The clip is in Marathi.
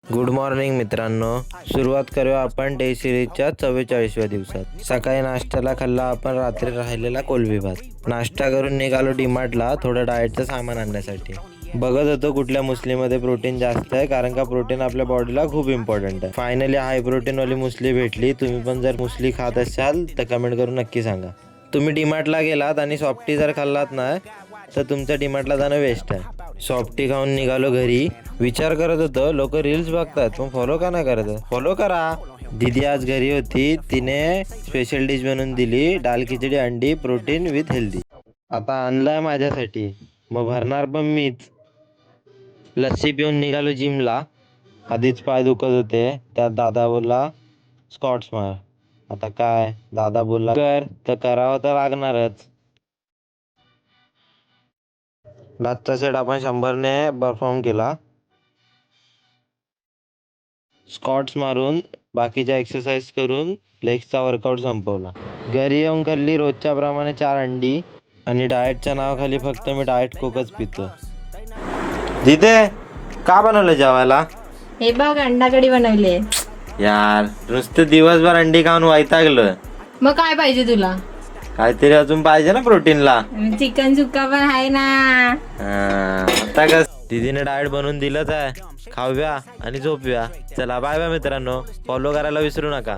गुड मॉर्निंग मित्रांनो. सुरुवात करूया आपण डे सिरीजच्या 44व्या दिवसात. सकाळी नाश्त्याला खाल्ला आपण रात्री राहिलेला कोलबी भात. नाश्ता करून निघालो डीमार्टला थोडं डाएटचं सामान आणण्यासाठी. बघत होतो कुठल्या मुसलीमध्ये प्रोटीन जास्त आहे, कारण का प्रोटीन आपल्या बॉडीला खूप इम्पॉर्टंट आहे. फायनली हाय प्रोटीन वाली मुसली भेटली. तुम्ही पण जर मुसली खात असाल तर कमेंट करून नक्की सांगा. तुम्ही डीमार्टला गेलात आणि सॉफ्टी जर खाल्लात ना तर तुमचं डीमार्टला जाणं वेस्ट आहे. सॉफ्टी खाऊन निघालो घरी. विचार करत होतो लोक रील्स बघतात पण फॉलो का नाही करत. फॉलो करा. दीदी आज घरी होती, तिने स्पेशल डिश बनवून दिली, दाल खिचडी अंडी, प्रोटीन विथ हेल्दी. आता आणलाय माझ्यासाठी, मग भरणार पण मीच. लस्सी पिऊन निघालो जिमला. आधीच पाय दुखत होते, त्यात दादा बोलला स्कॉट्स मार. आता काय, दादा बोलला कर तर करावं तर लागणारच. लास्टचा सेट आपण 100ने परफॉर्म केला. स्कॉट्स मारून बाकीच्या एक्सरसाइज करून लेग्सचा वर्कआउट संपवला. घरी येऊन खाल्ली रोजच्या प्रमाणे 4 अंडी आणि डाएटच्या नावाखाली फक्त मी डाएट कोकच पितो. दिदे का बनवलं जेवायला? हे बघ अंडा कढी बनवली. यार नुसतं दिवसभर अंडी खाऊन वैतागलं. मग काय पाहिजे तुला? काहीतरी अजून पाहिजे ना प्रोटीनला. चिकन सुक्का पण आहे ना. आता कस दीदीने डाएट बनवून दिलंच आहे. खाऊया आणि झोपूया. चला बाय बाय मित्रांनो. फॉलो करायला विसरू नका.